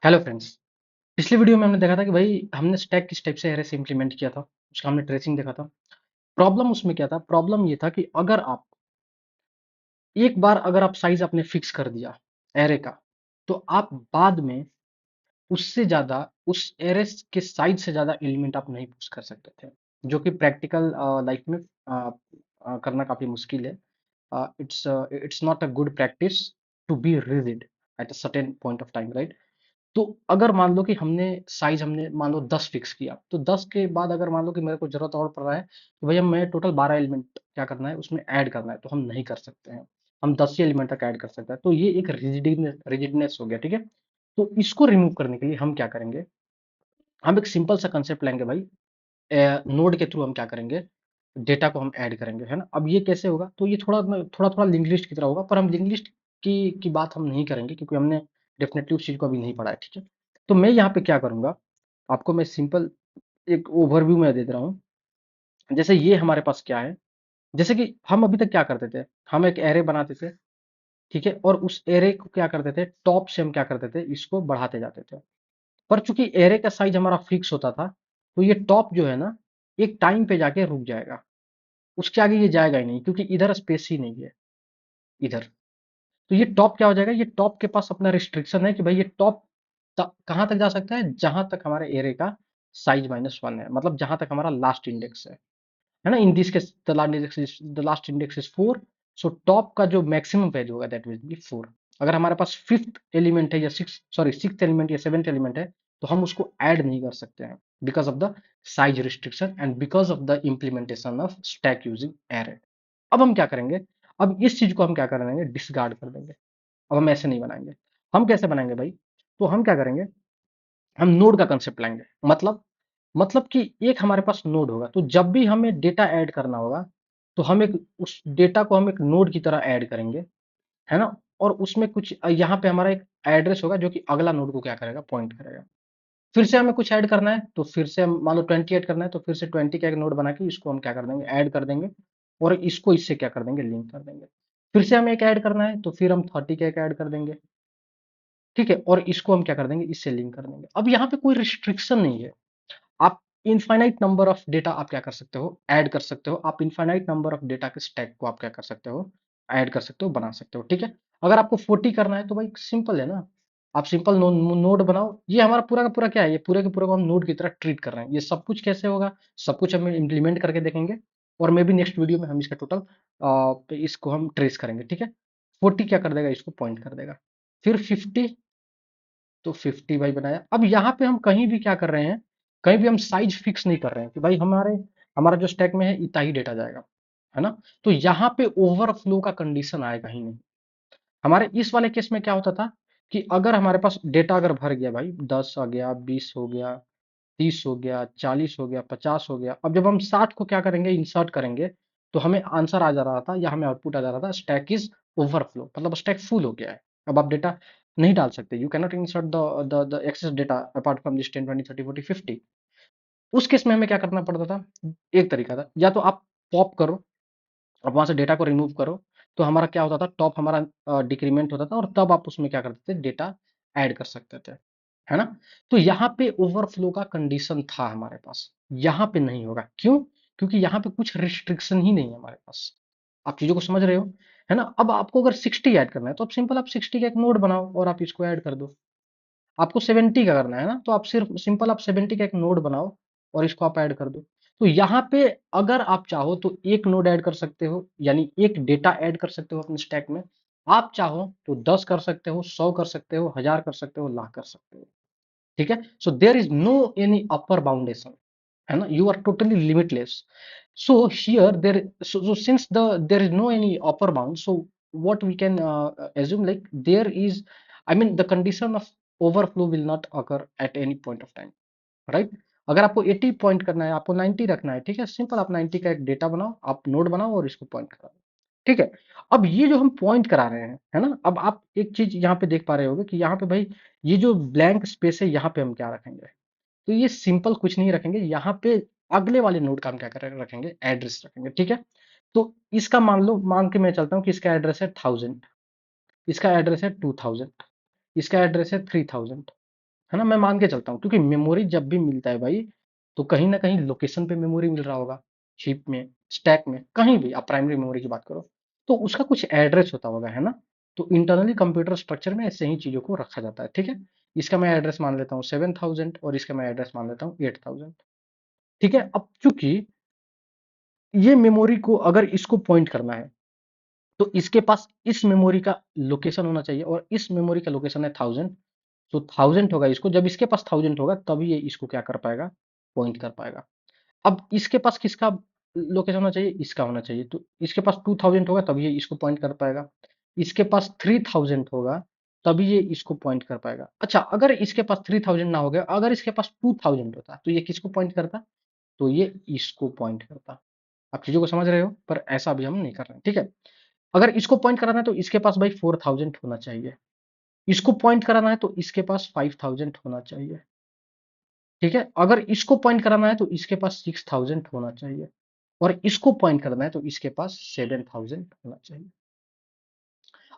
Hello friends. पिछली video में हमने देखा था कि भाई हमने स्टैक किस टाइप से एरे से इम्प्लीमेंट किया था। उसका हमने ट्रेसिंग देखा था। प्रॉब्लम उसमें क्या था? प्रॉब्लम ये था कि अगर आप एक बार अगर आप साइज आपने फिक्स कर दिया एरे का, तो आप बाद में उससे ज्यादा उस एरे के साइज से ज्यादा एलिमेंट आप नहीं पुश कर सकते थे, जो कि प्रैक्टिकल लाइफ में करना काफी मुश्किल है। It's not a good practice to be rigid at a certain point of time, right? तो अगर मान लो कि हमने मान लो 10 फिक्स किया, तो 10 के बाद अगर मान लो कि मेरे को जरूरत और पड़ रहा है कि भैया मैं टोटल 12 एलिमेंट क्या करना है उसमें ऐड करना है, तो हम नहीं कर सकते हैं। हम 10 ही एलिमेंट तक ऐड कर सकते हैं, तो ये एक रिजिडनेस हो गया, ठीक है। तो इसको रिमूव करने के लिए हम क्या करेंगे? हम एक सिंपल सा कंसेप्ट लेंगे भाई। नोड के थ्रू हम क्या करेंगे? डेटा को हम ऐड करेंगे, है ना। अब ये कैसे होगा? तो ये थोड़ा थोड़ा लिंक लिस्ट की तरह होगा, पर हम लिंक लिस्ट की बात हम नहीं करेंगे क्योंकि हमने डेफिनेटली उस चीज को अभी नहीं पढ़ा है, ठीक है। तो मैं यहाँ पे क्या करूंगा, आपको मैं सिंपल एक ओवरव्यू में दे दे रहा हूँ। जैसे ये हमारे पास क्या है, जैसे कि हम अभी तक क्या करते थे, हम एक एरे बनाते थे, ठीक है, और उस एरे को क्या करते थे, टॉप से हम क्या करते थे, इसको बढ़ाते जाते थे। पर चूंकि एरे का साइज हमारा फिक्स होता था, तो ये टॉप जो है ना, एक टाइम पे जाके रुक जाएगा। उसके आगे ये जाएगा ही नहीं, क्योंकि इधर स्पेस ही नहीं है इधर। तो ये टॉप क्या हो जाएगा, ये टॉप के पास अपना रिस्ट्रिक्शन है कि भाई ये टॉप कहां तक जा सकता है, जहां तक हमारे एरे का साइज -1 है, मतलब जहां तक हमारा लास्ट इंडेक्स है ना। इन this case the last index is 4। So top का जो मैक्सिमम वैल्यू होगा दैट विल बी 4। अगर हमारे पास फिफ्थ एलिमेंट है या सिक्स एलिमेंट या सेवेंथ एलिमेंट है, तो हम उसको ऐड नहीं कर सकते हैं, because of the size restriction and because of the implementation of stack using array. अब हम क्या करेंगे? अब इस चीज को हम क्या कर देंगे, डिसगार्ड कर देंगे। अब हम ऐसे नहीं बनाएंगे। हम कैसे बनाएंगे भाई? तो हम क्या करेंगे, हम नोड का कंसेप्ट लाएंगे। मतलब कि एक हमारे पास नोड होगा, तो जब भी हमें डेटा ऐड करना होगा, तो हम एक उस डेटा को हम एक नोड की तरह ऐड करेंगे, है ना। और उसमें कुछ यहाँ पे हमारा एक एड्रेस होगा जो कि अगला नोड को क्या करेगा, पॉइंट करेगा। फिर से हमें कुछ ऐड करना है, तो फिर से हम मान लो 20 ऐड करना है, तो फिर से 20 का एक नोड बना के इसको हम क्या कर देंगे, ऐड कर देंगे। और इसको इससे क्या कर देंगे, लिंक कर देंगे। फिर से हमें एक ऐड करना है, तो फिर हम 30 का एक ऐड कर देंगे, ठीक है। और इसको हम क्या कर देंगे, इससे लिंक कर देंगे। अब यहाँ पे कोई रिस्ट्रिक्शन नहीं है। आप इनफाइनाइट नंबर ऑफ डेटा आप क्या कर सकते हो, ऐड कर सकते हो। आप इनफाइनाइट नंबर ऑफ डेटा के स्टैक को आप क्या कर सकते हो, ऐड कर सकते हो, बना सकते हो, ठीक है। अगर आपको 40 करना है, तो भाई सिंपल है ना, आप सिंपल नोड बनाओ। ये हमारा पूरा का पूरा क्या है, ये पूरे के पूरे को हम नोड की तरह ट्रीट कर रहे हैं। ये सब कुछ कैसे होगा, सब कुछ हम इम्प्लीमेंट करके देखेंगे। और मे बी नेक्स्ट वीडियो में हम इसका टोटल इसको हम ट्रेस करेंगे, ठीक है। 40 क्या कर देगा, इसको पॉइंट कर देगा। फिर 50, तो 50 भाई बनाया। अब यहाँ पे हम कहीं भी क्या कर रहे हैं, कहीं भी हम साइज फिक्स नहीं कर रहे हैं कि भाई हमारे हमारा जो स्टैक में है इतना ही डेटा जाएगा, है ना। तो यहाँ पे ओवरफ्लो का कंडीशन आएगा ही नहीं। हमारे इस वाले केस में क्या होता था कि अगर हमारे पास डेटा अगर भर गया भाई, 10 आ गया, 20 हो गया, 30 हो गया, 40 हो गया, 50 हो गया, अब जब हम 60 को क्या करेंगे, इंसर्ट करेंगे, तो हमें आंसर आ जा रहा था या हमें आउटपुट आ जा रहा था, स्टैक इज ओवरफ्लो, मतलब स्टैक फुल हो गया है। अब आप डेटा नहीं डाल सकते, you cannot insert the excess data apart from this 10 20 30 40 50। उस केस में हमें क्या करना पड़ता था, एक तरीका था, या तो आप पॉप करो, अब वहां से डेटा को रिमूव करो, तो हमारा क्या होता था, टॉप हमारा डिक्रीमेंट होता था, और तब आप उसमें क्या करते थे, डेटा ऐड कर सकते थे, है ना। तो यहाँ पे ओवरफ्लो का कंडीशन था हमारे पास, यहाँ पे नहीं होगा। क्यों? क्योंकि यहाँ पे कुछ रिस्ट्रिक्शन ही नहीं है हमारे पास। आप चीजों को समझ रहे हो, है ना। अब आपको अगर 60 ऐड करना है, तो आप सिंपल आप 60 का एक नोड बनाओ और आप इसको ऐड कर दो। आपको 70 का करना है ना, तो आप सिर्फ सिंपल आप 70 का एक नोड बनाओ और इसको आप ऐड कर दो। तो यहाँ पे अगर आप चाहो तो एक नोड ऐड कर सकते हो, यानी एक डेटा ऐड कर सकते हो अपने स्टैक में। आप चाहो तो 10 कर सकते हो, 100 कर सकते हो, 1000 कर सकते हो, लाख कर सकते हो, ठीक है। So there is no any upper boundation, है ना। You are totally limitless. So here so since there is no any upper bound, so what we can assume, like there is, I mean the condition of overflow will not occur at any point of time, right. अगर आपको 80 point करना है, आपको 90 रखना है, ठीक है, simple आप 90 का एक डेटा बनाओ, आप नोड बनाओ और इसको पॉइंट करा दो, ठीक है। अब ये जो हम पॉइंट करा रहे हैं, है ना, अब आप एक चीज यहाँ पे देख पा रहे होगे कि यहाँ पे भाई ये जो ब्लैंक स्पेस है, यहाँ पे हम क्या रखेंगे, तो ये सिंपल कुछ नहीं रखेंगे, यहाँ पे अगले वाले नोड का हम क्या करेंगे, रखेंगे एड्रेस रखेंगे, ठीक है। तो इसका मान के मैं चलता हूँ कि इसका एड्रेस है 1000, इसका एड्रेस है 2000, इसका एड्रेस है 3000, है ना, मैं मान के चलता हूँ, क्योंकि मेमोरी जब भी मिलता है भाई, तो कहीं ना कहीं लोकेशन पे मेमोरी मिल रहा होगा, चिप में, स्टैक में, कहीं भी आप प्राइमरी मेमोरी की बात करो, तो उसका कुछ एड्रेस होता होगा, है ना। तो इंटरनली कंप्यूटर स्ट्रक्चर में ऐसे ही चीजों को रखा जाता है, ठीक है। इसका मैं एड्रेस मान लेता हूँ 7000 और इसका मैं एड्रेस मान लेता हूँ 8000, ठीक है। अब चूंकि ये मेमोरी को अगर इसको पॉइंट करना है, तो इसके पास इस मेमोरी का लोकेशन होना चाहिए, और इस मेमोरी का लोकेशन है 1000, तो 1000 होगा इसको, जब इसके पास 1000 होगा तभी ये इसको क्या कर पाएगा, पॉइंट कर पाएगा। अब इसके पास किसका लोकेशन होना चाहिए, इसका होना चाहिए, तो इसके पास 2000 होगा तभी ये इसको पॉइंट कर पाएगा। इसके पास 3000 होगा तभी ये इसको पॉइंट कर पाएगा। अच्छा, अगर इसके पास 3000 ना हो गया, अगर इसके पास 2000 होता तो ये किसको पॉइंट करता, तो ये इसको पॉइंट करता। आप चीजों को समझ रहे हो, पर ऐसा अभी हम नहीं कर रहे हैं, ठीक है। अगर इसको पॉइंट कराना है तो इसके पास भाई 4000 होना चाहिए, इसको पॉइंट कराना है तो इसके पास 5000 होना चाहिए, ठीक है। अगर इसको पॉइंट कराना है तो इसके पास 6000 होना चाहिए, और इसको पॉइंट करना है तो इसके पास 7000 होना चाहिए।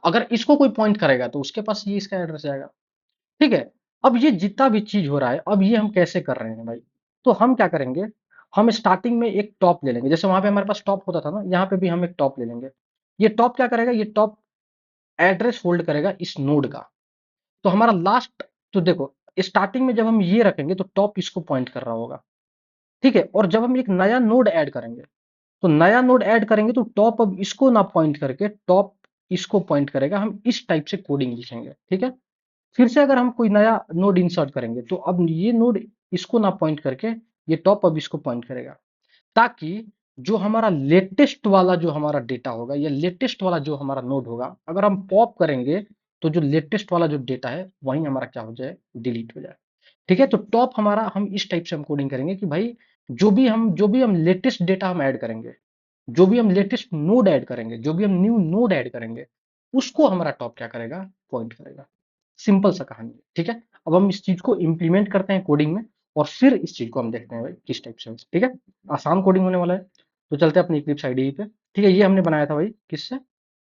अगर इसको कोई पॉइंट करेगा तो उसके पास ये इसका एड्रेस आएगा, ठीक है। अब ये जितना भी चीज हो रहा है, अब ये हम कैसे कर रहे हैं भाई, तो हम क्या करेंगे, हम स्टार्टिंग में एक टॉप ले लेंगे, जैसे वहां पे हमारे पास टॉप होता था ना, यहाँ पे भी हम एक टॉप ले लेंगे। ये टॉप क्या करेगा, ये टॉप एड्रेस होल्ड करेगा इस नोड का। तो हमारा लास्ट, तो देखो, स्टार्टिंग में जब हम ये रखेंगे तो टॉप इसको पॉइंट कर रहा होगा, ठीक है। और जब हम एक नया नोड ऐड करेंगे, तो नया नोड ऐड करेंगे तो टॉप अब इसको ना पॉइंट करके टॉप इसको पॉइंट करेगा। हम इस टाइप से कोडिंग लिखेंगे, ठीक है। फिर से अगर हम कोई नया नोड इंसर्ट करेंगे तो अब ये नोड इसको ना पॉइंट करके ये टॉप अब इसको पॉइंट करेगा, ताकि जो हमारा लेटेस्ट वाला जो हमारा डेटा होगा, या लेटेस्ट वाला जो हमारा नोड होगा, अगर हम पॉप करेंगे तो जो लेटेस्ट वाला जो डेटा है वही हमारा क्या हो जाए, डिलीट हो जाए, ठीक है। तो टॉप हमारा, हम इस टाइप से हम कोडिंग करेंगे कि भाई जो भी हम लेटेस्ट डेटा हम ऐड करेंगे, जो भी हम लेटेस्ट नोड ऐड करेंगे, जो भी हम न्यू नोड ऐड करेंगे, उसको हमारा टॉप क्या करेगा, पॉइंट करेगा। सिंपल सा कहानी है, ठीक है। अब हम इस चीज को इंप्लीमेंट करते हैं कोडिंग में, और फिर इस चीज को हम देखते हैं भाई किस टाइप से, ठीक है। आसान कोडिंग होने वाला है। तो चलते हैं अपनी इक्लिप्स आईडीई पे, ठीक है। ये हमने बनाया था भाई किससे,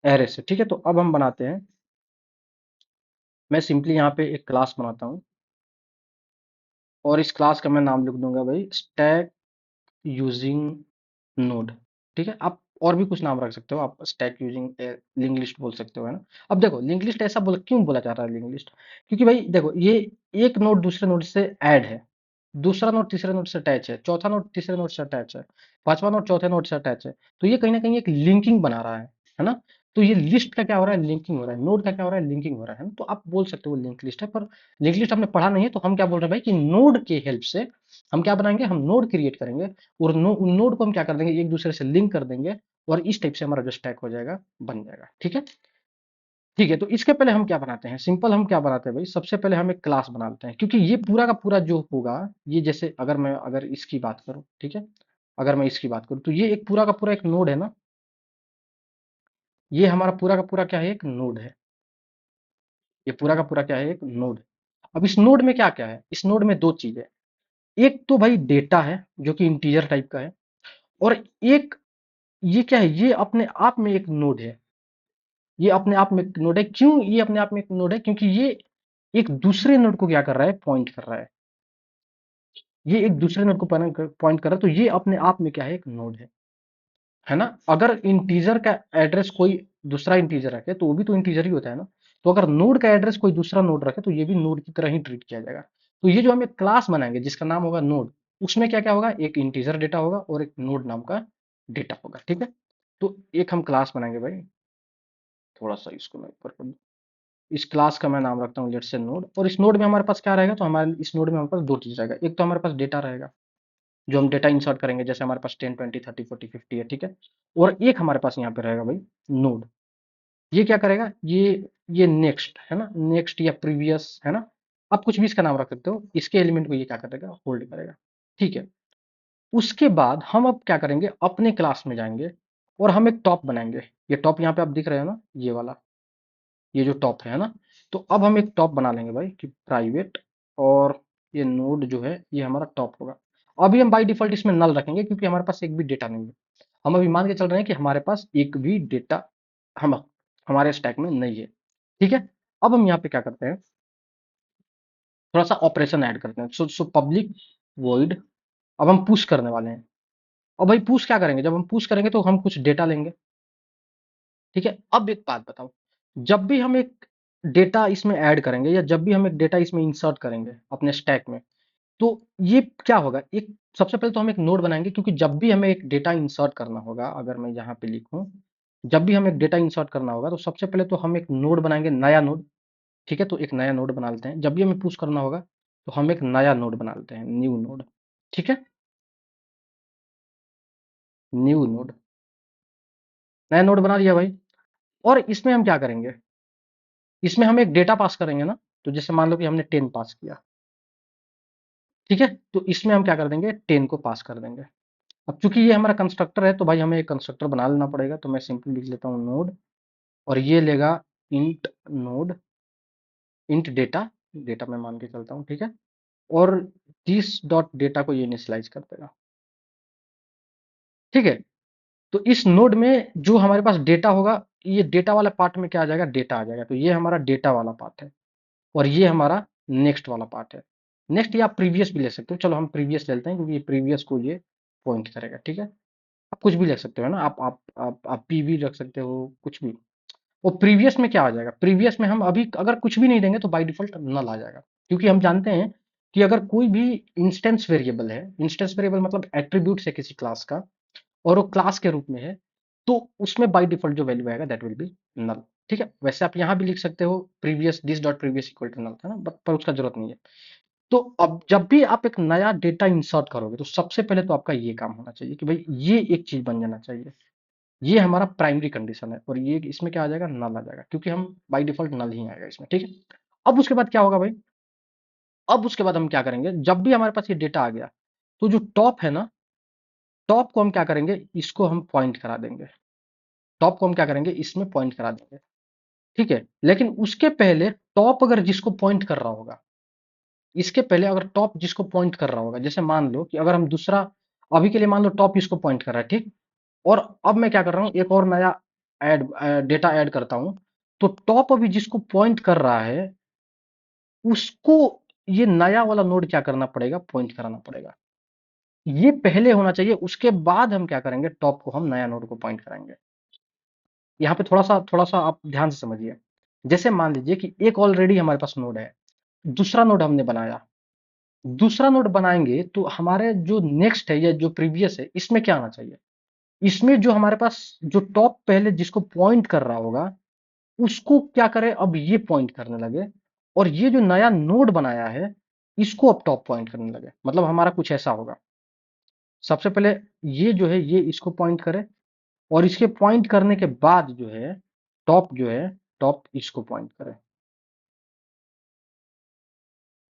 एरे से, ठीक है। तो अब हम बनाते हैं, मैं सिंपली यहाँ पे एक क्लास बनाता हूँ, और इस क्लास का मैं नाम लिख दूंगा भाई स्टैक यूजिंग नोड, ठीक है। आप और भी कुछ नाम रख सकते हो, आप स्टैक यूजिंग लिंक लिस्ट बोल सकते हो, है ना। अब देखो, लिंक लिस्ट ऐसा क्यों बोला जा रहा है लिंक लिस्ट, क्योंकि भाई देखो, ये एक नोड दूसरे नोड से ऐड है, दूसरा नोड तीसरे नोड से अटैच है, चौथा नोड तीसरे नोड से अटैच है, पांचवा नोड चौथे नोड से अटैच है। तो ये कहीं ना कहीं एक लिंकिंग बना रहा है ना। तो ये लिस्ट का क्या हो रहा है, लिंकिंग हो रहा है, नोड का क्या हो रहा है, लिंकिंग हो रहा है ना? तो आप बोल सकते हो लिंक लिस्ट है, पर लिंक लिस्ट आपने पढ़ा नहीं है, तो हम क्या बोल रहे हैं भाई कि नोड के हेल्प से हम क्या बनाएंगे, हम नोड क्रिएट करेंगे, और उन नोड को हम क्या कर देंगे, एक दूसरे से लिंक कर देंगे, और इस टाइप से हमारा जो स्टैक हो जाएगा, बन जाएगा, ठीक है। ठीक है, तो इसके पहले हम क्या बनाते हैं, सिंपल हम क्या बनाते हैं भाई, सबसे पहले हम एक क्लास बना लेते हैं, क्योंकि ये पूरा का पूरा जो होगा, ये जैसे अगर इसकी बात करूं, ठीक है, अगर मैं इसकी बात करूं, तो ये एक पूरा का पूरा एक नोड है ना, ये हमारा पूरा का पूरा क्या है, एक नोड है। ये पूरा का पूरा क्या है, एक नोड है। अब इस नोड में क्या क्या है, इस नोड में दो चीज है, एक तो भाई डेटा है जो कि इंटीजर टाइप का है, और एक ये क्या है, ये अपने आप में एक नोड है। ये अपने आप में एक नोड है, क्यों ये अपने आप में एक नोड है, क्योंकि ये एक दूसरे नोड को क्या कर रहा है, पॉइंट कर रहा है। ये एक दूसरे नोड को पॉइंट कर रहा है, तो ये अपने आप में क्या है, एक नोड है ना। अगर इंटीजर का एड्रेस कोई दूसरा इंटीजर रखे तो वो भी तो इंटीजर ही होता है ना। तो अगर नोड का एड्रेस कोई दूसरा नोड रखे तो ये भी नोड की तरह ही ट्रीट किया जाएगा। तो ये जो हम एक क्लास बनाएंगे जिसका नाम होगा नोड, उसमें क्या क्या होगा, एक इंटीजर डेटा होगा और एक नोड नाम का डेटा होगा, ठीक है। तो एक हम क्लास बनाएंगे भाई, थोड़ा सा इसको मैं ऊपर कर दूं। इस क्लास का मैं नाम रखता हूँ लेट्स से नोड, और इस नोड में हमारे पास क्या रहेगा, तो हमारे इस नोड में हमारे पास दो चीज रहेगा, एक तो हमारे पास डेटा रहेगा, जो हम डेटा इंसर्ट करेंगे, जैसे हमारे पास 10 20 30 40 50 है, ठीक है। और एक हमारे पास यहाँ पे रहेगा भाई नोड, ये क्या करेगा, ये नेक्स्ट है ना, नेक्स्ट या प्रीवियस है ना, आप कुछ भी इसका नाम रख सकते हो, इसके एलिमेंट को ये क्या करेगा, होल्ड करेगा, ठीक है। उसके बाद हम अब क्या करेंगे, अपने क्लास में जाएंगे, और हम एक टॉप बनाएंगे। ये टॉप यहाँ पे आप दिख रहे हो ना, ये वाला, ये जो टॉप है ना, तो अब हम एक टॉप बना लेंगे भाई कि प्राइवेट, और ये नोड जो है ये हमारा टॉप होगा। अभी हम बाय डिफॉल्ट इसमें नल रखेंगे, क्योंकि हमारे पास एक भी डेटा नहीं है। हम अभी मान के चल रहे हैं कि हमारे पास एक भी डेटा हम हमारे स्टैक में नहीं है, ठीक है। अब हम यहाँ पे क्या करते हैं, थोड़ा सा ऑपरेशन ऐड करते हैं। सो पब्लिक वॉइड, अब हम पुश करने वाले हैं। और भाई पुश क्या करेंगे, जब हम पुश करेंगे तो हम कुछ डेटा लेंगे, ठीक है। अब एक बात बताओ, जब भी हम एक डेटा इसमें ऐड करेंगे या जब भी हम एक डेटा इसमें इंसर्ट करेंगे अपने स्टैक में, तो ये क्या होगा, एक सबसे पहले तो हम एक नोड बनाएंगे, क्योंकि जब भी हमें एक डेटा इंसर्ट करना होगा, अगर मैं यहाँ पे लिखूं, जब भी हमें एक डेटा इंसर्ट करना होगा तो सबसे पहले तो हम एक नोड बनाएंगे, नया नोड, ठीक है। तो एक नया नोड बना लेते हैं। जब भी हमें पुश करना होगा तो हम एक नया नोड बना लेते हैं, न्यू नोड, ठीक है। न्यू नोड, नया नोड बना लिया भाई। और इसमें हम क्या करेंगे, इसमें हम एक डेटा पास करेंगे ना। तो जैसे मान लो कि हमने 10 पास किया, ठीक है। तो इसमें हम क्या कर देंगे, 10 को पास कर देंगे। अब चूंकि ये हमारा कंस्ट्रक्टर है तो भाई हमें एक कंस्ट्रक्टर बना लेना पड़ेगा। तो मैं सिंपली लिख लेता हूँ नोड, और ये लेगा int node, int data, data मैं मान के चलता हूँ, ठीक है। और दिस डॉट डेटा को ये इनिशियलाइज कर देगा, ठीक है। तो इस नोड में जो हमारे पास डेटा होगा, ये डेटा वाला पार्ट में क्या आ जाएगा, डेटा आ जाएगा। तो ये हमारा डेटा वाला पार्ट है, और ये हमारा नेक्स्ट वाला पार्ट है। नेक्स्ट या आप प्रीवियस भी ले सकते हो, चलो हम प्रीवियस ले लेते हैं, क्योंकि ये प्रीवियस को ये पॉइंट करेगा, ठीक है। आप कुछ भी ले सकते हो ना, आप पी भी रख सकते हो, कुछ भी। और प्रीवियस में क्या आ जाएगा, प्रीवियस में हम अभी अगर कुछ भी नहीं देंगे तो बाय डिफॉल्ट नल आ जाएगा, क्योंकि हम जानते हैं कि अगर कोई भी इंस्टेंस वेरिएबल है, इंस्टेंस वेरिएबल मतलब एट्रीब्यूट है किसी क्लास का, और वो क्लास के रूप में है, तो उसमें बाय डिफॉल्ट जो वैल्यू आएगा दैट विल बी नल, ठीक है। वैसे आप यहाँ भी लिख सकते हो previous this dot previous equal to null, है ना, बट पर उसका जरूरत नहीं है। तो अब जब भी आप एक नया डेटा इंसर्ट करोगे तो सबसे पहले तो आपका ये काम होना चाहिए कि भाई ये एक चीज बन जाना चाहिए। ये हमारा प्राइमरी कंडीशन है, और ये इसमें क्या आ जाएगा, नल आ जाएगा, क्योंकि हम बाय डिफॉल्ट नल ही आएगा इसमें, ठीक है। अब उसके बाद क्या होगा भाई, अब उसके बाद हम क्या करेंगे, जब भी हमारे पास ये डेटा आ गया, तो जो टॉप है ना, टॉप को हम क्या करेंगे, इसको हम पॉइंट करा देंगे। टॉप को हम क्या करेंगे, इसमें पॉइंट करा देंगे, ठीक है। लेकिन उसके पहले टॉप अगर जिसको पॉइंट कर रहा होगा, इसके पहले अगर टॉप जिसको पॉइंट कर रहा होगा, जैसे मान लो कि अगर हम दूसरा, अभी के लिए मान लो टॉप इसको पॉइंट कर रहा है, ठीक। और अब मैं क्या कर रहा हूँ, एक और नया ऐड डेटा ऐड करता हूं। तो टॉप अभी जिसको पॉइंट कर रहा है, उसको ये नया वाला नोड क्या करना पड़ेगा, पॉइंट कराना पड़ेगा। ये पहले होना चाहिए, उसके बाद हम क्या करेंगे, टॉप को हम नया नोड को पॉइंट कराएंगे। यहाँ पे थोड़ा सा आप ध्यान से समझिए। जैसे मान लीजिए कि एक ऑलरेडी हमारे पास नोड है, दूसरा नोड हमने बनाया, दूसरा नोड बनाएंगे तो हमारे जो नेक्स्ट है या जो प्रीवियस है, इसमें क्या आना चाहिए, इसमें जो हमारे पास जो टॉप पहले जिसको पॉइंट कर रहा होगा, उसको क्या करे, अब ये पॉइंट करने लगे। और ये जो नया नोड बनाया है, इसको अब टॉप पॉइंट करने लगे। मतलब हमारा कुछ ऐसा होगा, सबसे पहले ये जो है ये इसको पॉइंट करे, और इसके पॉइंट करने के बाद जो है टॉप, जो है टॉप इसको पॉइंट करे।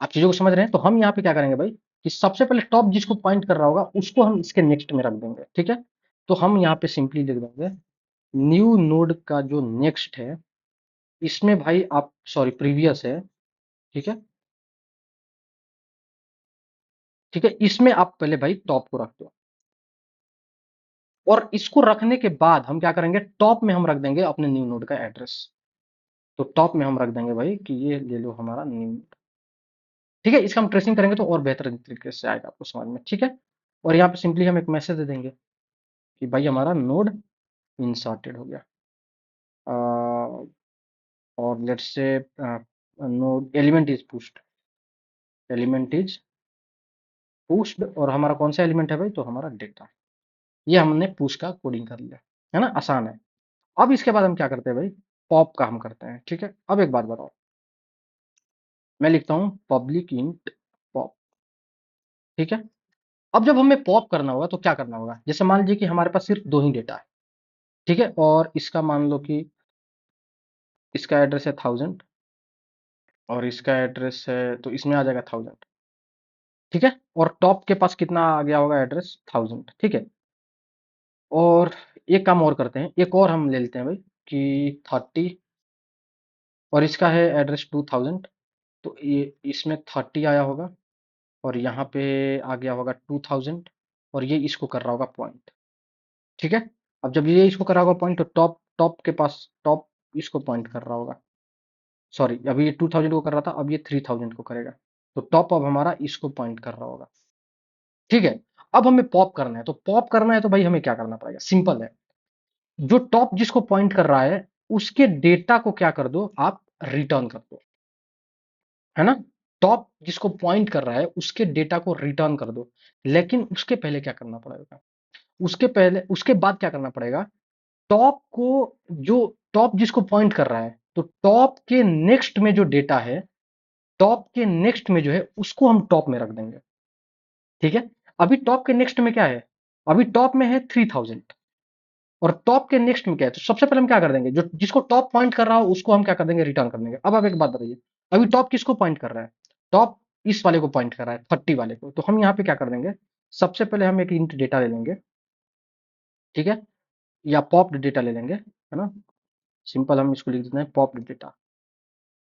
आप चीजों को समझ रहे हैं। तो हम यहाँ पे क्या करेंगे भाई, कि सबसे पहले टॉप जिसको पॉइंट कर रहा होगा उसको हम इसके नेक्स्ट में रख देंगे, ठीक है। तो हम यहाँ पे सिंपली लिख देंगे न्यू नोड का जो नेक्स्ट है, इसमें भाई आप, सॉरी प्रीवियस है, ठीक है, ठीक है। इसमें आप पहले भाई टॉप को रख दो, और इसको रखने के बाद हम क्या करेंगे, टॉप में हम रख देंगे अपने न्यू नोड का एड्रेस। तो टॉप में हम रख देंगे भाई कि ये ले लो हमारा न्यू, ठीक है। इसका हम ट्रेसिंग करेंगे तो और बेहतर तरीके से आएगा आपको समझ में, ठीक है। और यहाँ पे सिंपली हम एक मैसेज दे देंगे कि भाई हमारा नोड इंसर्टेड हो गया, और let's say node element is pushed, element is pushed, और हमारा कौन सा एलिमेंट है भाई, तो हमारा डेटा। ये हमने पुश का कोडिंग कर लिया, है ना, आसान है। अब इसके बाद हम क्या करते हैं भाई, पॉप का हम करते हैं, ठीक है। अब एक बात बताओ, मैं लिखता हूँ पब्लिक इंट पॉप, ठीक है। अब जब हमें पॉप करना होगा तो क्या करना होगा, जैसे मान लीजिए कि हमारे पास सिर्फ दो ही डेटा है, ठीक है। और इसका मान लो कि इसका एड्रेस है 1000, और इसका एड्रेस है, तो इसमें आ जाएगा 1000, ठीक है। और टॉप के पास कितना आ गया होगा एड्रेस, 1000, ठीक है। और एक काम और करते हैं, एक और हम ले लेते हैं भाई कि 30, और इसका है एड्रेस 2000। तो ये इसमें 30 आया होगा, और यहाँ पे आ गया होगा 2000, और ये इसको कर रहा होगा पॉइंट, ठीक है। अब जब ये इसको कर रहा होगा पॉइंट, तो टॉप टॉप के पास टॉप इसको पॉइंट कर रहा होगा, सॉरी अभी ये 2000 को कर रहा था, अब ये 3000 को करेगा। तो टॉप अब हमारा इसको पॉइंट कर रहा होगा, ठीक है। अब हमें पॉप करना है, तो पॉप करना है तो भाई हमें क्या करना पड़ेगा, सिंपल है। जो टॉप जिसको पॉइंट कर रहा है उसके डेटा को क्या कर दो आप, रिटर्न कर दो, है ना। टॉप जिसको पॉइंट कर रहा है उसके डेटा को रिटर्न कर दो। लेकिन उसके पहले क्या करना पड़ेगा, उसके बाद क्या करना पड़ेगा, टॉप को, जो टॉप जिसको पॉइंट कर रहा है, तो टॉप के नेक्स्ट में जो डेटा है, टॉप के नेक्स्ट में जो है उसको हम टॉप में रख देंगे, ठीक है। अभी टॉप के नेक्स्ट में क्या है, अभी टॉप में है 3000, और टॉप के नेक्स्ट में क्या है, तो सबसे पहले हम क्या कर देंगे, जो जिसको टॉप पॉइंट कर रहा हो उसको हम क्या कर देंगे, रिटर्न कर देंगे। अब आप एक बात बताइए, अभी टॉप किसको पॉइंट कर रहा है, टॉप इस वाले को पॉइंट कर रहा है, 30 वाले को, तो हम यहाँ पे क्या कर देंगे, सबसे पहले हम एक इंट डेटा ले लेंगे, ठीक है, या पॉप्ड डेटा ले लेंगे, है ना। सिंपल हम इसको लिख देते हैं पॉप्ड डेटा,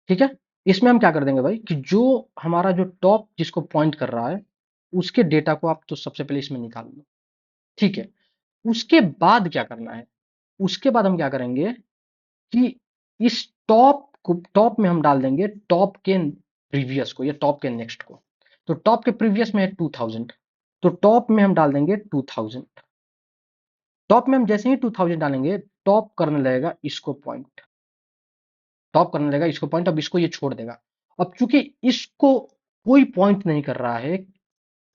ठीक है। इसमें हम क्या कर देंगे भाई, कि जो हमारा जो टॉप जिसको पॉइंट कर रहा है उसके डेटा को आप तो सबसे पहले इसमें निकाल लो, ठीक है। उसके बाद क्या करना है, उसके बाद हम क्या करेंगे कि इस टॉप में हम डाल देंगे टॉप के प्रीवियस को या टॉप के नेक्स्ट को। तो टॉप के प्रीवियस में है 2000, तो टॉप में हम डाल देंगे 2000। टॉप में हम जैसे ही 2000 डालेंगे, टॉप करने लगेगा इसको पॉइंट, टॉप करने लगेगा इसको पॉइंट, अब इसको ये छोड़ देगा। अब चूंकि इसको कोई पॉइंट नहीं कर रहा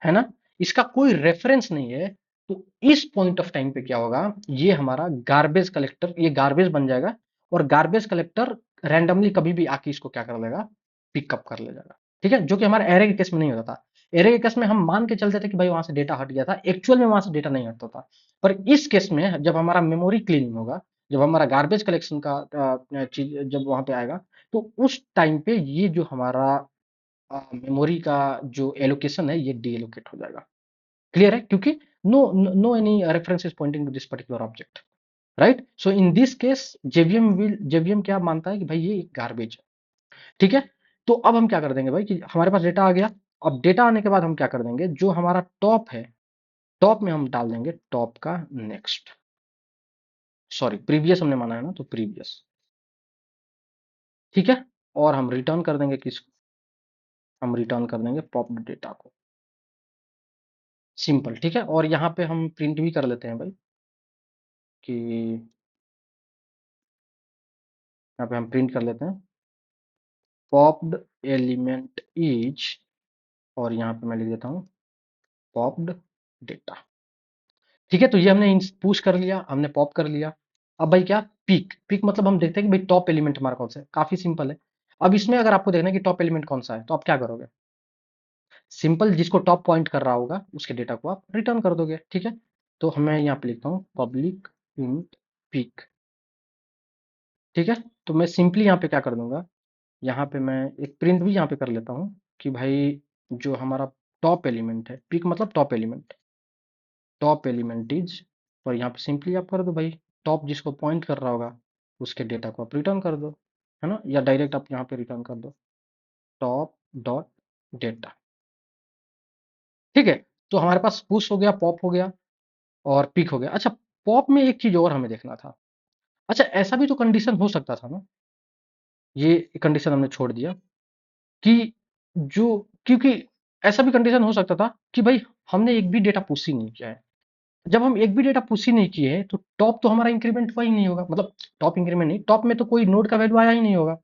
है ना, इसका कोई रेफरेंस नहीं है, तो इस पॉइंट ऑफ टाइम पे क्या होगा, ये हमारा गार्बेज कलेक्टर, ये गार्बेज बन जाएगा, और गार्बेज कलेक्टर रैंडमली कभी भी आके इसको क्या कर लेगा, पिकअप कर ले जाएगा, ठीक है। जो कि हमारे एरे के केस में नहीं होता था। एरे के केस में हम मान के चलते थे कि भाई वहां से डेटा हट गया था, एक्चुअल में वहां से डेटा नहीं हटता था। पर इस केस में जब हमारा मेमोरी क्लीनिंग होगा, जब हमारा गार्बेज कलेक्शन का चीज जब वहां पे आएगा, तो उस टाइम पे ये जो हमारा मेमोरी का जो एलोकेशन है ये डी एलोकेट हो जाएगा। क्लियर है, क्योंकि no no any reference is pointing to this particular object, right. So in this case JVM क्या मानता है कि भाई ये गार्बेज है, ठीक है। तो अब हम क्या कर देंगे भाई, कि हमारे पास डेटा आ गया। अब डेटा आने के बाद हम क्या कर देंगे, जो हमारा टॉप है, टॉप में हम डाल देंगे टॉप का नेक्स्ट, सॉरी प्रीवियस हमने माना है ना, तो प्रीवियस, ठीक है। और हम रिटर्न कर देंगे किसको, हम रिटर्न कर देंगे पॉप डेटा को, सिंपल, ठीक है। और यहाँ पे हम प्रिंट भी कर लेते हैं भाई, कि यहाँ पे हम प्रिंट कर लेते हैं पॉप्ड एलिमेंट इज, और यहाँ पे मैं लिख देता हूँ पॉप्ड डेटा, ठीक है। तो ये हमने पुश कर लिया, हमने पॉप कर लिया। अब भाई क्या, पीक पीक मतलब हम देखते हैं कि भाई टॉप एलिमेंट हमारा कौन सा है, काफी सिंपल है। अब इसमें अगर आपको देखना है कि टॉप एलिमेंट कौन सा है, तो आप क्या करोगे, सिंपल जिसको टॉप पॉइंट कर रहा होगा उसके डेटा को आप रिटर्न कर दोगे, ठीक है। तो मैं यहाँ पे लिखता हूँ पब्लिक इंट पीक, ठीक है। तो मैं सिंपली यहाँ पे क्या कर दूंगा, यहाँ पे मैं एक प्रिंट भी यहाँ पे कर लेता हूँ, कि भाई जो हमारा टॉप एलिमेंट है, पिक मतलब टॉप एलिमेंट इज, और यहाँ पे सिंपली आप कर दो भाई, टॉप जिसको पॉइंट कर रहा होगा उसके डेटा को आप रिटर्न कर दो, है ना, या डायरेक्ट आप यहाँ पे रिटर्न कर दो टॉप डॉट डेटा, ठीक है। तो हमारे पास पुश हो गया, पॉप हो गया, और पिक हो गया। अच्छा, पॉप में एक चीज और हमें देखना था। अच्छा, ऐसा भी तो कंडीशन हो सकता था ना, ये कंडीशन हमने छोड़ दिया, कि जो, क्योंकि ऐसा भी कंडीशन हो सकता था कि भाई हमने एक भी डेटा पुश ही नहीं किया है। जब हम एक भी डेटा पुश ही नहीं किए हैं, तो टॉप तो हमारा इंक्रीमेंट हुआ ही नहीं होगा, मतलब टॉप इंक्रीमेंट नहीं, टॉप में तो कोई नोड का वैल्यू आया ही नहीं होगा।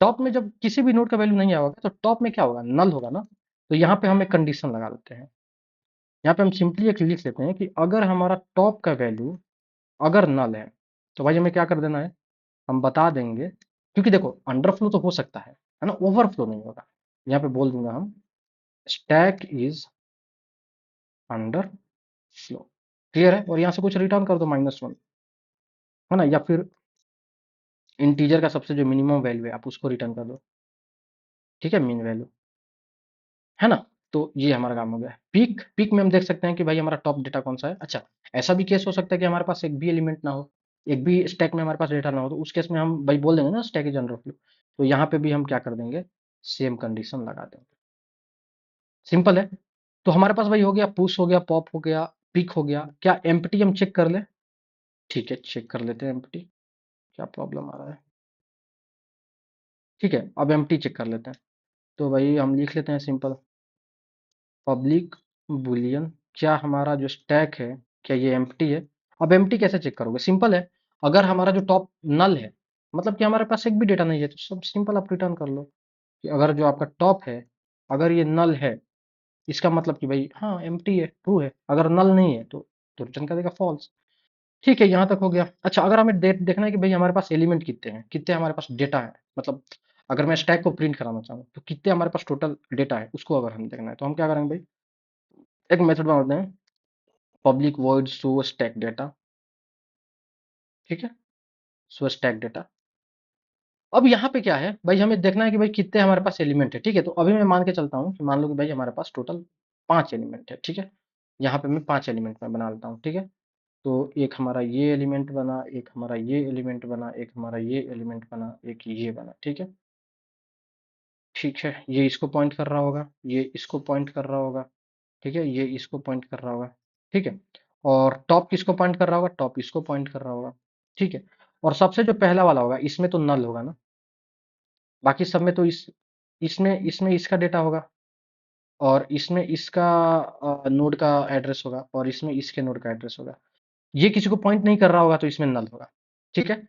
टॉप में जब किसी भी नोड का वैल्यू नहीं आया होगा, तो टॉप में क्या होगा, नल होगा ना। तो यहाँ पे हम एक कंडीशन लगा देते हैं, यहाँ पे हम सिंपली एक लिख लेते हैं कि अगर हमारा टॉप का वैल्यू अगर नल है, तो भाई हमें क्या कर देना है, हम बता देंगे, क्योंकि देखो अंडरफ्लो तो हो सकता है ना, ओवरफ्लो नहीं होगा। यहाँ पे बोल दूंगा हम stack is under flow, clear है। और यहाँ से कुछ रिटर्न कर दो -1, है ना, या फिर इंटीजर का सबसे जो मिनिमम वैल्यू है आप उसको रिटर्न कर दो, ठीक है, मीन वैल्यू, है ना। तो ये हमारा काम हो गया। पीक पीक में हम देख सकते हैं कि भाई हमारा टॉप डेटा कौन सा है। अच्छा, ऐसा भी केस हो सकता है कि हमारे पास एक भी एलिमेंट ना हो, एक भी स्टैक में हमारे पास डेटा ना हो, तो उस केस में हम भाई बोल देंगे ना स्टैक इज अंडर फ्लो। तो यहाँ पे भी हम क्या कर देंगे, सेम कंडीशन लगा देंगे, सिंपल है। तो हमारे पास भाई हो गया, पुश हो गया, पॉप हो गया, पिक हो गया। क्या एम्प्टी हम चेक कर ले, ठीक है, चेक कर लेते हैं एम्प्टी, क्या प्रॉब्लम आ रहा है, ठीक है। अब एम्प्टी चेक कर लेते हैं। तो भाई हम लिख लेते हैं सिंपल, पब्लिक बुलियन, क्या हमारा जो स्टैक है क्या ये एम्प्टी है। अब एम्प्टी कैसे चेक करोगे, सिंपल है, अगर हमारा जो टॉप नल है, मतलब कि हमारे पास एक भी डेटा नहीं है, तो सब सिंपल आप रिटर्न कर लो कि अगर जो आपका टॉप है, अगर ये नल है, इसका मतलब कि भाई हाँ एम्प्टी है, ट्रू है, अगर नल नहीं है तो रिटर्न कर देगा फॉल्स। ठीक है, यहाँ तक हो गया। अच्छा, अगर हमें देखना है कि भाई हमारे पास एलिमेंट कितने हैं, कितने हमारे पास डेटा है, मतलब अगर मैं स्टैक को प्रिंट कराना चाहूँ तो कितने हमारे पास टोटल डेटा है, उसको अगर हमें देखना है तो हम क्या करेंगे भाई, एक मेथड बनाते हैं, public void show stack data. ठीक है, शो स्टैक डेटा। अब यहाँ पे क्या है भाई, हमें देखना है कि भाई कितने हमारे पास एलिमेंट है। ठीक है, तो अभी मैं मान के चलता हूँ कि मान लो कि भाई हमारे पास टोटल 5 एलिमेंट है। ठीक है, यहाँ पे मैं 5 एलिमेंट में बना लेता हूँ। ठीक है, तो एक हमारा ये एलिमेंट बना, एक हमारा ये एलिमेंट बना, एक हमारा ये एलिमेंट बना, एक ये बना। ठीक है, ठीक है, ये इसको पॉइंट कर रहा होगा, ये इसको पॉइंट कर रहा होगा। ठीक है, ये इसको पॉइंट कर रहा होगा। ठीक है, और टॉप किसको पॉइंट कर रहा होगा, टॉप इसको पॉइंट कर रहा होगा। ठीक है, और सबसे जो पहला वाला होगा इसमें तो नल होगा ना, बाकी सब में तो इसमें इसमें इसका डेटा होगा, और इसमें इसका नोड का एड्रेस होगा, और इसमें इसके नोड का एड्रेस होगा। ये किसी को पॉइंट नहीं कर रहा होगा तो इसमें नल होगा। ठीक है,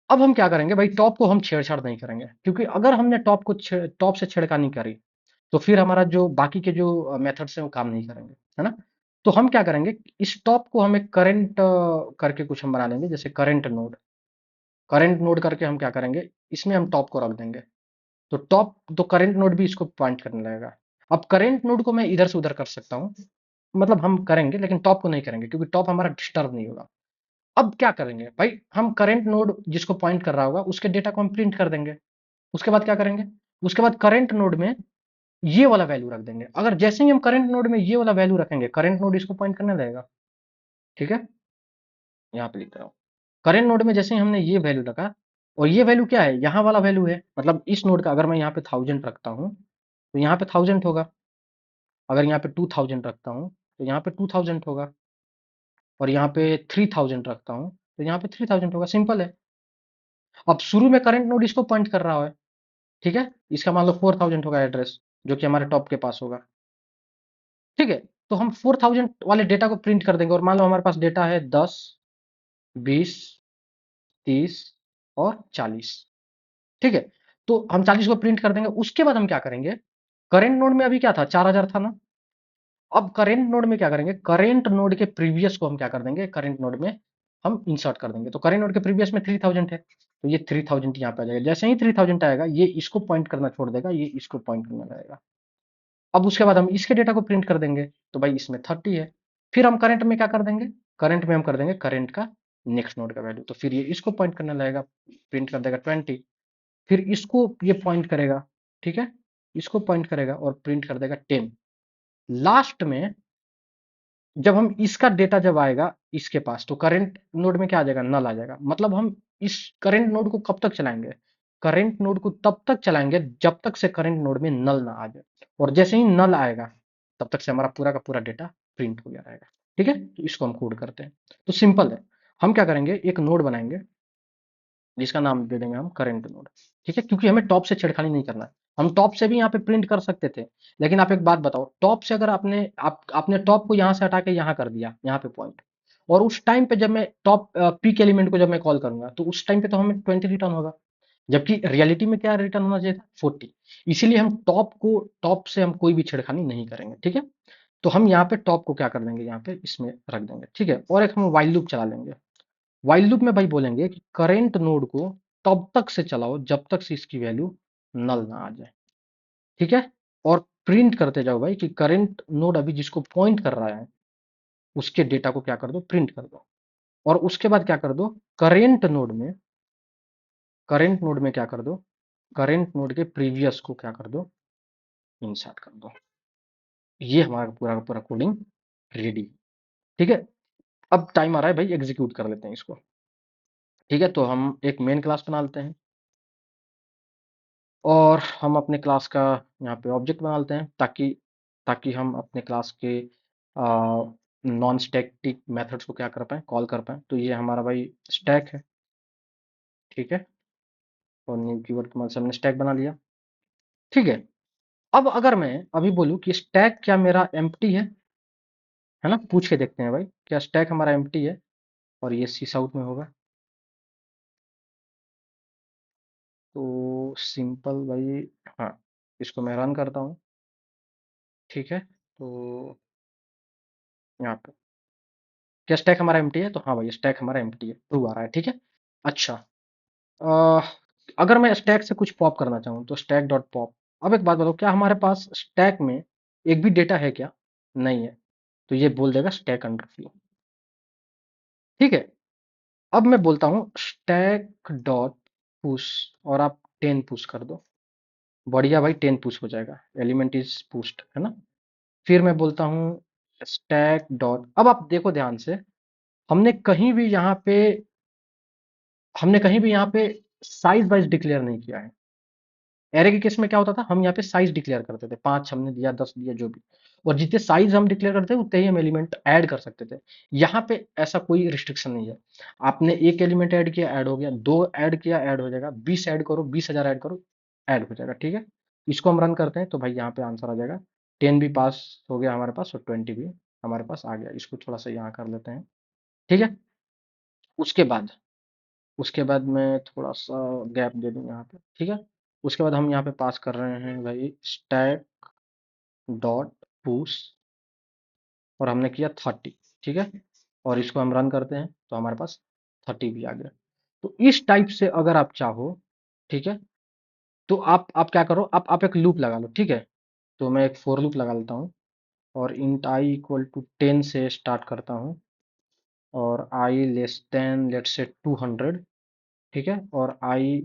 अब हम क्या करेंगे भाई, टॉप को हम छेड़छाड़ नहीं करेंगे, क्योंकि अगर हमने टॉप से छेड़खानी करी तो फिर हमारा जो बाकी के जो मेथड्स हैं वो काम नहीं करेंगे, है ना। तो हम क्या करेंगे, इस टॉप को हमें करंट करके कुछ हम बना लेंगे, जैसे करंट नोड करके हम क्या करेंगे, इसमें हम टॉप को रख देंगे। तो टॉप तो करंट नोड भी इसको पॉइंट करने लगेगा। अब करंट नोड को मैं इधर से उधर कर सकता हूँ, मतलब हम करेंगे लेकिन टॉप को नहीं करेंगे, क्योंकि टॉप हमारा डिस्टर्ब नहीं होगा। अब क्या करेंगे भाई, हम करंट नोड जिसको पॉइंट कर रहा होगा उसके डेटा को हम प्रिंट कर देंगे। उसके बाद क्या करेंगे, उसके बाद करंट नोड में ये वाला वैल्यू रख देंगे। अगर जैसे ही हम करंट नोड में ये वाला वैल्यू रखेंगे, करंट नोड इसको पॉइंट करने लगेगा। ठीक है, यहाँ पे लिख रहा हूँ, करंट नोड में जैसे ही हमने ये वैल्यू रखा, और ये वैल्यू क्या है, यहाँ वाला वैल्यू है, मतलब इस नोड का अगर मैं यहाँ पे 1000 रखता हूँ तो यहाँ पे 1000 होगा, अगर यहाँ पे 2000 रखता हूँ तो यहाँ पे 2000 होगा, और यहाँ पे 3000 रखता हूँ तो यहाँ पे 3000 होगा। सिंपल है। अब शुरू में करंट नोड इसको पॉइंट कर रहा है। ठीक है, इसका मान लो 4000 होगा एड्रेस, जो कि हमारे टॉप के पास होगा। ठीक है, तो हम 4000 वाले डेटा को प्रिंट कर देंगे, और मान लो हमारे पास डेटा है 10, 20, 30 और 40। ठीक है, तो हम 40 को प्रिंट कर देंगे। उसके बाद हम क्या करेंगे, करेंट नोड में अभी क्या था, 4000 था ना। अब करेंट नोड में क्या करेंगे, करेंट नोड के प्रीवियस को हम क्या कर देंगे, करेंट नोड में हम इंसर्ट कर देंगे। तो करेंट नोड के प्रीवियस में 3000 है, तो ये 3000 यहाँ पे आ जाएगा। जैसे ही 3000 आएगा, ये इसको पॉइंट करना छोड़ देगा, ये इसको पॉइंट करना लगेगा। अब उसके बाद हम इसके डेटा को प्रिंट कर देंगे, तो भाई इसमें 30 है। फिर हम करंट में क्या कर देंगे, करंट में हम कर देंगे करंट का नेक्स्ट नोड का वैल्यू, तो फिर ये इसको पॉइंट करने लगेगा, प्रिंट कर देगा 20। फिर इसको ये पॉइंट करेगा। ठीक है, इसको पॉइंट करेगा और प्रिंट कर देगा 10। लास्ट में जब हम इसका डेटा जब आएगा इसके पास, तो करंट नोड में क्या आ जाएगा, नल आ जाएगा। मतलब हम इस करंट नोड को कब तक चलाएंगे, करंट नोड को तब तक चलाएंगे जब तक से करंट नोड में नल ना आ जाए, और जैसे ही नल आएगा तब तक से हमारा पूरा का पूरा डेटा प्रिंट हो गया रहेगा। ठीक है, तो इसको हम कोड करते हैं। तो सिंपल है, हम क्या करेंगे, एक नोड बनाएंगे जिसका नाम दे देंगे हम करंट नोड। ठीक है, क्योंकि हमें टॉप से छेड़खानी नहीं करना है। हम टॉप से भी यहाँ पे प्रिंट कर सकते थे, लेकिन आप एक बात बताओ, टॉप से अगर आपने टॉप को यहाँ से हटा के यहाँ कर दिया, यहाँ पे पॉइंट, और उस टाइम पे जब मैं टॉप पीक एलिमेंट को जब मैं कॉल करूंगा, तो उस टाइम पे तो हमें 20 रिटर्न होगा, जबकि रियलिटी में क्या रिटर्न होना चाहिए था, 40। इसीलिए हम टॉप से हम कोई भी छेड़खानी नहीं करेंगे। ठीक है, तो हम यहाँ पे टॉप को क्या कर देंगे, यहाँ पे इसमें रख देंगे। ठीक है, और एक हम वाइल लूप चला लेंगे। वाइल लूप में भाई बोलेंगे कि करेंट नोड को तब तक से चलाओ जब तक से इसकी वैल्यू नल ना आ जाए। ठीक है, और प्रिंट करते जाओ भाई कि करंट नोड अभी जिसको पॉइंट कर रहा है उसके डेटा को क्या कर दो, प्रिंट कर दो। और उसके बाद क्या कर दो, करेंट नोड में क्या कर दो, करेंट नोड के प्रीवियस को क्या कर दो, इंसर्ट कर दो। ये हमारा पूरा का पूरा कोडिंग रेडी। ठीक है, अब टाइम आ रहा है भाई, एग्जीक्यूट कर लेते हैं इसको। ठीक है, तो हम एक मेन क्लास बना लेते हैं, और हम अपने क्लास का यहाँ पे ऑब्जेक्ट बना लेते हैं, ताकि ताकि हम अपने क्लास के नॉन स्टैटिक मेथड्स को क्या कर पाएँ, कॉल कर पाएँ। तो ये हमारा भाई स्टैक है। ठीक है, और न्यू कीवर्ड की मदद से हमने स्टैक बना लिया। ठीक है, अब अगर मैं अभी बोलूँ कि स्टैक क्या मेरा एम्प्टी है ना? पूछ के देखते हैं भाई, क्या स्टैक हमारा एम्प्टी है? और ये सी साउथ में होगा। तो सिंपल भाई, हाँ, इसको मैं रन करता हूँ, ठीक है? तो यहाँ पे क्या स्टैक हमारा एम्प्टी है? तो हाँ भाई, स्टैक हमारा एम्प्टी है, ट्रू आ रहा है, ठीक है? अच्छा, अ, अगर मैं स्टैक से कुछ पॉप करना चाहूँ तो स्टैक डॉट पॉप। अब एक बात बताओ, क्या हमारे पास स्टैक में एक भी डेटा है क्या? नहीं है, तो ये बोल देगा स्टैक अंडरफ्लो, ठीक है? अब मैं बोलता हूँ स्टैक डॉट पुश, और आप 10 पुश कर दो, बढ़िया भाई, 10 पुश हो जाएगा, एलिमेंट इज पुश्ड, है ना? फिर मैं बोलता हूँ स्टैक डॉट, अब आप देखो ध्यान से, हमने कहीं भी यहाँ पे हमने कहीं भी यहाँ पे साइज वाइज डिक्लेयर नहीं किया है। एरे के केस में क्या होता था, हम यहाँ पे साइज डिक्लेयर करते थे, 5 हमने दिया, 10 दिया, जो भी, और जितने साइज हम डिक्लेयर करते थे उतने ही हम एलिमेंट ऐड कर सकते थे। यहाँ पे ऐसा कोई रिस्ट्रिक्शन नहीं है। आपने एक एलिमेंट ऐड किया, ऐड हो गया, दो ऐड किया, ऐड हो जाएगा, 20 ऐड करो, 20,000 ऐड करो, ऐड हो जाएगा, ठीक है? इसको हम रन करते हैं तो भाई यहाँ पे आंसर आ जाएगा, 10 भी पास हो गया हमारे पास और 20 भी हमारे पास आ गया। इसको थोड़ा सा यहाँ कर लेते हैं, ठीक है? उसके बाद उसके बाद मैं थोड़ा सा गैप दे दूं यहाँ पे, ठीक है? उसके बाद हम यहाँ पे पास कर रहे हैं भाई स्टैक डॉट पुश, और हमने किया 30, ठीक है? और इसको हम रन करते हैं तो हमारे पास 30 भी आ गया। तो इस टाइप से अगर आप चाहो, ठीक है, तो आप क्या करो, आप एक लूप लगा लो, ठीक है? तो मैं एक फोर लूप लगा लेता हूँ, और इंट आई इक्वल टू 10 से स्टार्ट करता हूँ, और आई लेस देन लेट्स से 200, ठीक है? और आई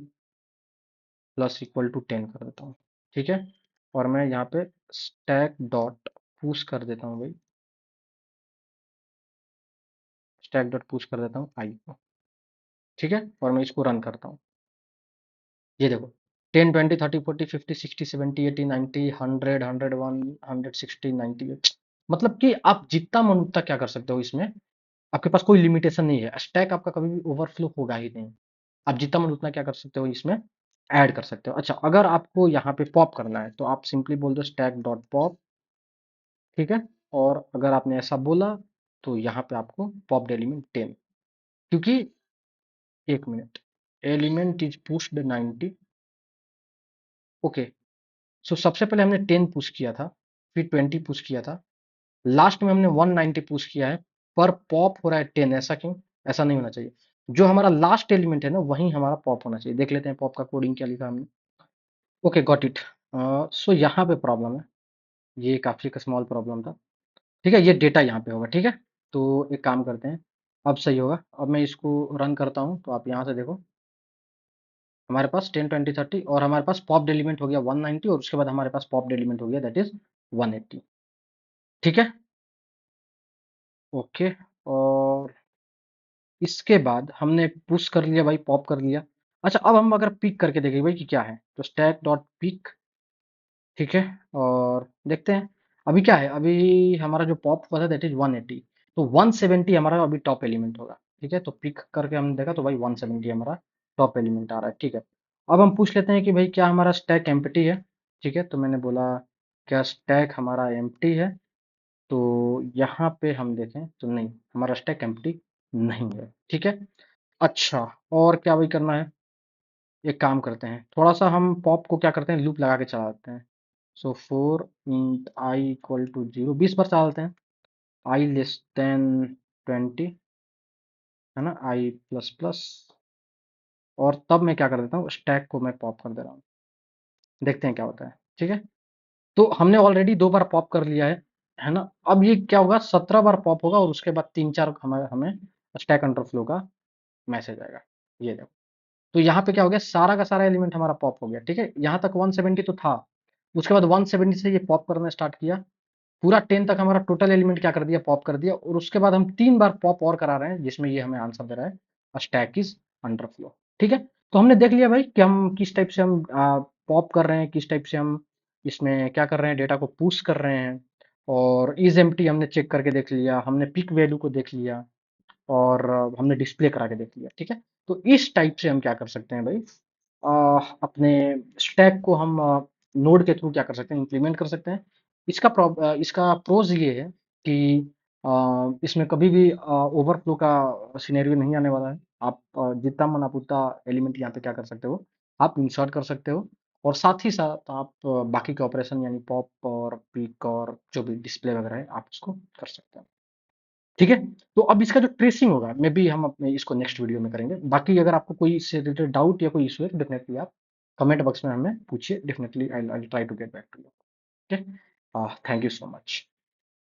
प्लस इक्वल टू 10 कर देता हूँ, ठीक है? और मैं यहाँ पे स्टैक डॉट पुश कर देता हूँ भाई, स्टैक डॉट पुश कर देता हूँ आई को, ठीक है? और मैं इसको रन करता हूँ, ये देखो, 10 20 30 40 50 60 70 80 90 100 101 160 98, मतलब कि आप जितना मन उतना क्या कर सकते हो इसमें, आपके पास कोई लिमिटेशन नहीं है, स्टैक आपका कभी भी ओवरफ्लो होगा ही नहीं। आप जितना मन उतना क्या कर सकते हो इसमें, ऐड कर सकते हो। अच्छा, अगर आपको यहाँ पे पॉप करना है तो आप सिंपली बोल दो स्टैक डॉट पॉप, ठीक है? और अगर आपने ऐसा बोला तो यहाँ पे आपको पॉप एलिमेंट 10, क्योंकि एक minute, element is pushed 90, okay. So सबसे पहले हमने 10 पुश किया था, फिर 20 पुश किया था, लास्ट में हमने 190 पुश किया है, पर पॉप हो रहा है 10, ऐसा क्यों? ऐसा नहीं होना चाहिए। जो हमारा लास्ट एलिमेंट है ना, वही हमारा पॉप होना चाहिए। देख लेते हैं पॉप का कोडिंग क्या लिखा हमने। Okay, got it. सो यहाँ पे प्रॉब्लम है, ये काफी एक स्मॉल प्रॉब्लम था, ठीक है? ये डेटा यहाँ पे होगा, ठीक है? तो एक काम करते हैं, अब सही होगा। अब मैं इसको रन करता हूँ तो आप यहाँ से देखो, हमारे पास 10 20 30, और हमारे पास पॉप एलिमेंट हो गया 190, और उसके बाद हमारे पास पॉप एलिमेंट हो गया दैट इज 180, ठीक है? ओके, और इसके बाद हमने पुश कर लिया भाई, पॉप कर लिया। अच्छा, अब हम अगर पिक करके देखें भाई कि क्या है, तो स्टैक डॉट पिक, ठीक है? और देखते हैं अभी क्या है। अभी हमारा जो पॉप हुआ था दैट इज 180, तो 170 हमारा अभी टॉप एलिमेंट होगा, ठीक है? तो पिक करके हमने देखा तो भाई 170 हमारा टॉप एलिमेंट आ रहा है, ठीक है? अब हम पूछ लेते हैं कि भाई क्या हमारा स्टैक एम्प्टी है, ठीक है? तो मैंने बोला क्या स्टैक हमारा एम्प्टी है? तो यहाँ पे हम देखें तो नहीं, हमारा स्टैक एम्प्टी नहीं है, ठीक है? अच्छा, और क्या भाई करना है? एक काम करते हैं, थोड़ा सा हम पॉप को क्या करते हैं, लूप लगा के चलाते हैं। So for int i equal to 0, 20 पर चलाते हैं, आई लेस देन 20, है ना? आई प्लस प्लस, और तब मैं क्या कर देता हूँ, स्टैक को मैं पॉप कर दे रहा हूँ, देखते हैं क्या होता है, ठीक है? तो हमने ऑलरेडी 2 बार पॉप कर लिया है ना? अब ये क्या होगा, 17 बार पॉप होगा, और उसके बाद 3-4 हमें हमें स्टैक अंडरफ्लो का मैसेज आएगा, ये देखो। तो यहाँ पे क्या हो गया, सारा का सारा एलिमेंट हमारा पॉप हो गया, ठीक है? यहाँ तक 170 तो था, उसके बाद 170 से ये पॉप करना स्टार्ट किया, पूरा 10 तक हमारा टोटल एलिमेंट क्या कर दिया, पॉप कर दिया, और उसके बाद हम 3 बार पॉप और करा रहे हैं, जिसमें ये हमें आंसर दे रहा है स्टैक इज अंडरफ्लो, ठीक है? तो हमने देख लिया भाई कि हम किस टाइप से हम पॉप कर रहे हैं, किस टाइप से हम इसमें क्या कर रहे हैं, डेटा को पुश कर रहे हैं, और इज एम्प्टी हमने चेक करके देख लिया, हमने पिक वैल्यू को देख लिया, और हमने डिस्प्ले करा के देख लिया, ठीक है? तो इस टाइप से हम क्या कर सकते हैं भाई, अपने स्टैक को हम नोड के थ्रू क्या कर सकते हैं, इम्प्लीमेंट कर सकते हैं। इसका प्रोज ये है कि इसमें कभी भी ओवरफ्लो का सिनेरियो नहीं आने वाला है। आप जितना मन आप उतना एलिमेंट यहाँ पे क्या कर सकते हो, आप इंसर्ट कर सकते हो, और साथ ही साथ आप बाकी के ऑपरेशन यानी पॉप और पिक और जो भी डिस्प्ले वगैरह है आप उसको कर सकते हैं। ठीक है? तो अब इसका जो ट्रेसिंग होगा, मे बी हम अपने इसको नेक्स्ट वीडियो में करेंगे। बाकी अगर आपको कोई इससे रिलेटेड डाउट या कोई इश्यू है तो डेफिनेटली आप कमेंट बॉक्स में हमें पूछिए। Definitely I will try to get back to you. Okay? Thank you so much.